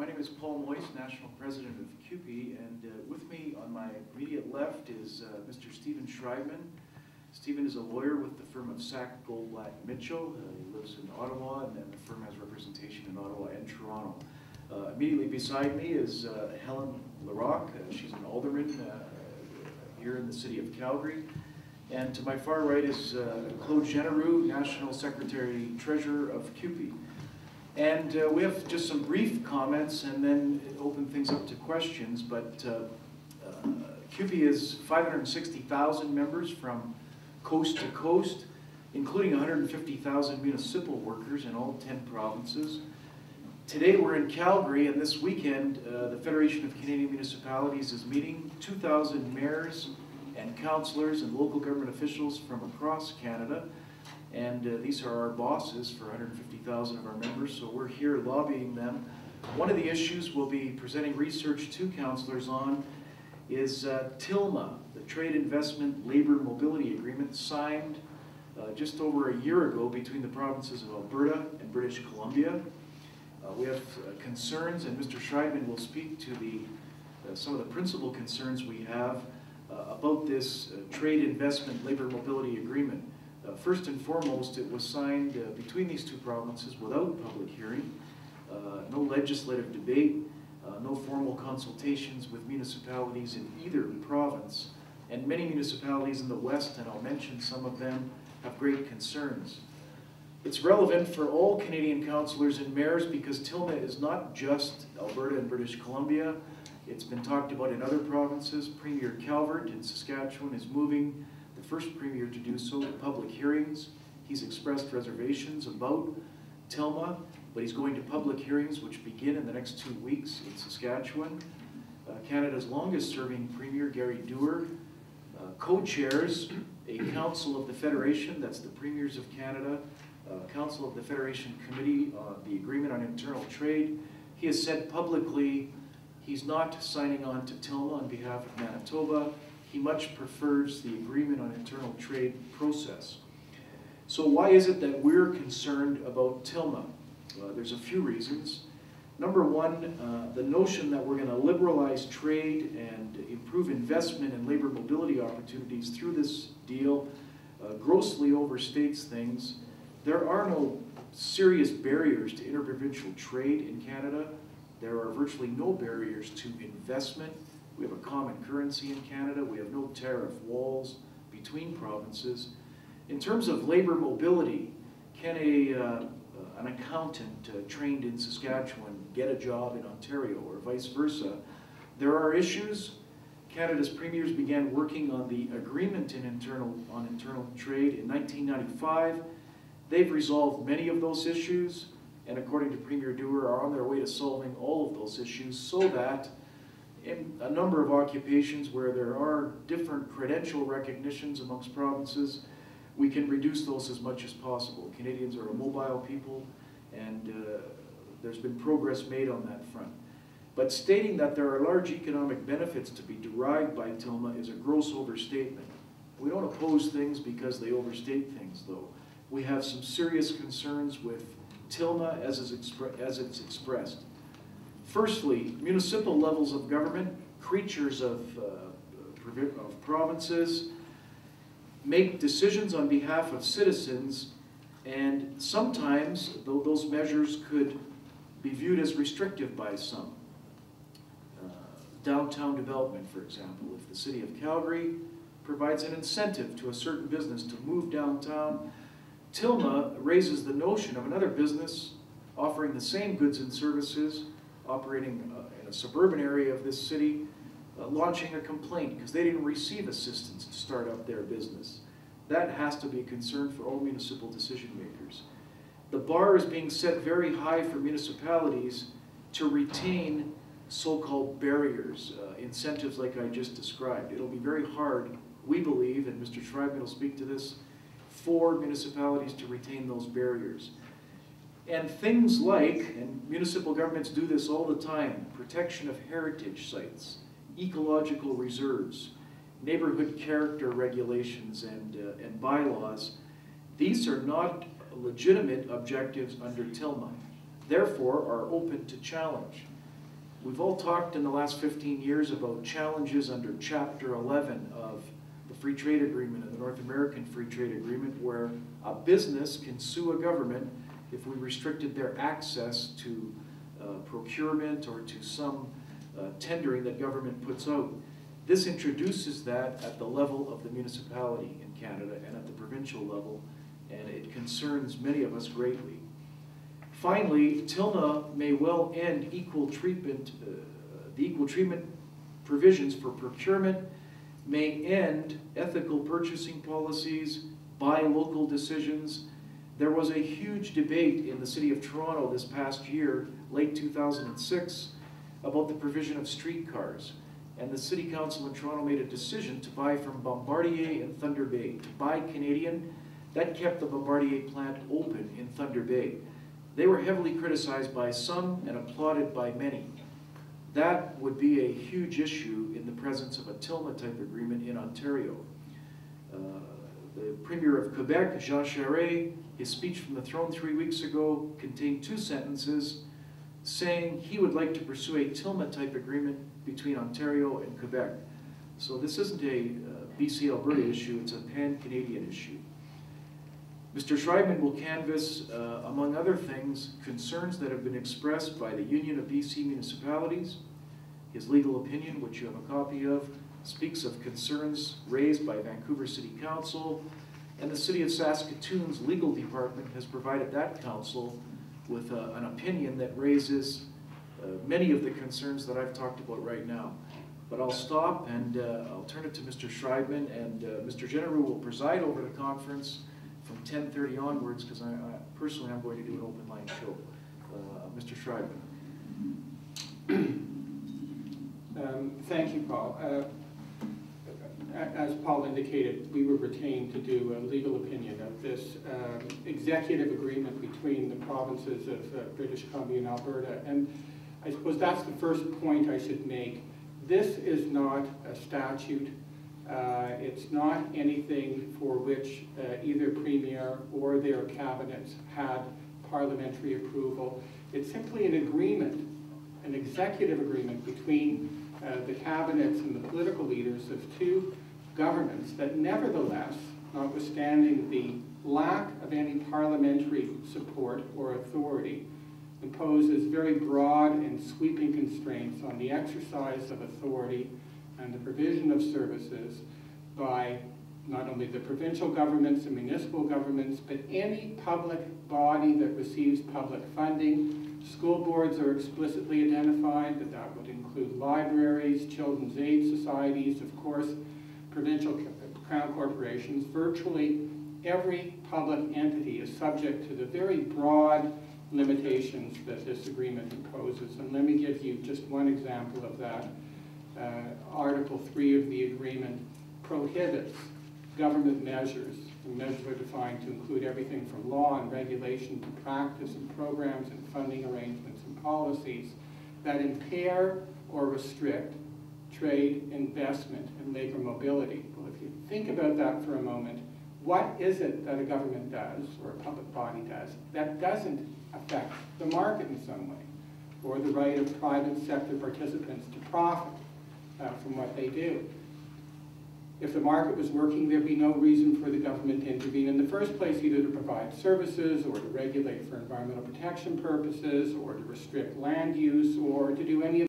My name is Paul Moyse, National President of CUPE, and with me on my immediate left is Mr. Steven Shrybman. Steven is a lawyer with the firm of Sack, Goldblatt, Mitchell. He lives in Ottawa, and then the firm has representation in Ottawa and Toronto. Immediately beside me is Helen Larocque. She's an alderman here in the city of Calgary. And to my far right is Claude Generoux, National Secretary Treasurer of CUPE. And we have just some brief comments and then open things up to questions. But CUPE is 560,000 members from coast to coast, including 150,000 municipal workers in all 10 provinces. Today we're in Calgary, and this weekend the Federation of Canadian Municipalities is meeting 2,000 mayors and councillors and local government officials from across Canada. And these are our bosses for 150,000 of our members, so we're here lobbying them. One of the issues we'll be presenting research to councillors on is TILMA, the Trade Investment Labor Mobility Agreement, signed just over a year ago between the provinces of Alberta and British Columbia. We have concerns, and Mr. Shrybman will speak to some of the principal concerns we have about this Trade Investment Labor Mobility Agreement. First and foremost, it was signed between these two provinces without public hearing, no legislative debate, no formal consultations with municipalities in either province, and many municipalities in the West, and I'll mention some of them, have great concerns. It's relevant for all Canadian councillors and mayors because TILMA is not just Alberta and British Columbia. It's been talked about in other provinces. Premier Calvert in Saskatchewan is moving, the first premier to do so, to public hearings. He's expressed reservations about TILMA, but he's going to public hearings which begin in the next 2 weeks in Saskatchewan. Canada's longest serving premier, Gary Doer, co-chairs a Council of the Federation, that's the Premiers of Canada, Council of the Federation Committee on the Agreement on Internal Trade. He has said publicly he's not signing on to TILMA on behalf of Manitoba. He much prefers the Agreement on Internal Trade process. So why is it that we're concerned about TILMA? There's a few reasons. Number one, the notion that we're going to liberalize trade and improve investment and labor mobility opportunities through this deal grossly overstates things. There are no serious barriers to interprovincial trade in Canada. There are virtually no barriers to investment. We have a common currency in Canada. We have no tariff walls between provinces. In terms of labor mobility, can an accountant trained in Saskatchewan get a job in Ontario or vice versa? There are issues. Canada's premiers began working on the Agreement on Internal Trade in 1995. They've resolved many of those issues, and according to Premier Doer, are on their way to solving all of those issues so that in a number of occupations where there are different credential recognitions amongst provinces, we can reduce those as much as possible. Canadians are a mobile people, and there's been progress made on that front. But stating that there are large economic benefits to be derived by TILMA is a gross overstatement. We don't oppose things because they overstate things, though. We have some serious concerns with TILMA as it's expressed. Firstly, municipal levels of government, creatures of provinces, make decisions on behalf of citizens, and sometimes those measures could be viewed as restrictive by some. Downtown development, for example, if the city of Calgary provides an incentive to a certain business to move downtown, TILMA raises the notion of another business offering the same goods and services, operating in a suburban area of this city, launching a complaint because they didn't receive assistance to start up their business. That has to be a concern for all municipal decision makers. The bar is being set very high for municipalities to retain so-called barriers, incentives like I just described. It'll be very hard, we believe, and Mr. Shrybman will speak to this, for municipalities to retain those barriers. And things like, and municipal governments do this all the time, protection of heritage sites, ecological reserves, neighborhood character regulations and bylaws, these are not legitimate objectives under TILMA, therefore are open to challenge. We've all talked in the last 15 years about challenges under Chapter 11 of the Free Trade Agreement and the North American Free Trade Agreement, where a business can sue a government if we restricted their access to procurement or to some tendering that government puts out. This introduces that at the level of the municipality in Canada and at the provincial level, and it concerns many of us greatly. Finally, TILMA may well end equal treatment, the equal treatment provisions for procurement, may end ethical purchasing policies, buy local decisions. There was a huge debate in the City of Toronto this past year, late 2006, about the provision of streetcars. And the City Council in Toronto made a decision to buy from Bombardier in Thunder Bay, to buy Canadian. That kept the Bombardier plant open in Thunder Bay. They were heavily criticized by some and applauded by many. That would be a huge issue in the presence of a TILMA type agreement in Ontario. The Premier of Quebec, Jean Charest, his speech from the throne 3 weeks ago contained 2 sentences saying he would like to pursue a TILMA type agreement between Ontario and Quebec. So this isn't a BC Alberta issue, it's a pan-Canadian issue. Mr. Shrybman will canvass, among other things, concerns that have been expressed by the Union of BC Municipalities. His legal opinion, which you have a copy of, speaks of concerns raised by Vancouver City Council, and the City of Saskatoon's legal department has provided that council with an opinion that raises many of the concerns that I've talked about right now. But I'll stop and I'll turn it to Mr. Shrybman, and Mr. General will preside over the conference from 10:30 onwards, because I personally am going to do an open line show. Mr. Shrybman. Thank you, Paul. As Paul indicated, we were retained to do a legal opinion of this executive agreement between the provinces of British Columbia and Alberta. And I suppose that's the first point I should make. This is not a statute. It's not anything for which either Premier or their cabinets had parliamentary approval. It's simply an agreement, an executive agreement between the cabinets and the political leaders of 2 governments that nevertheless, notwithstanding the lack of any parliamentary support or authority, imposes very broad and sweeping constraints on the exercise of authority and the provision of services by not only the provincial governments and municipal governments, but any public body that receives public funding. School boards are explicitly identified, but that would include libraries, children's aid societies, of course, provincial crown corporations. Virtually every public entity is subject to the very broad limitations that this agreement imposes. And let me give you just one example of that. Article 3 of the agreement prohibits government measures. And measures are defined to include everything from law and regulation to practice and programs and funding arrangements and policies that impair or restrict trade, investment, and labor mobility. Well, if you think about that for a moment, what is it that a government does, or a public body does, that doesn't affect the market in some way, or the right of private sector participants to profit from what they do? If the market was working, there'd be no reason for the government to intervene in the first place, either to provide services, or to regulate for environmental protection purposes, or to restrict land use, or to do any of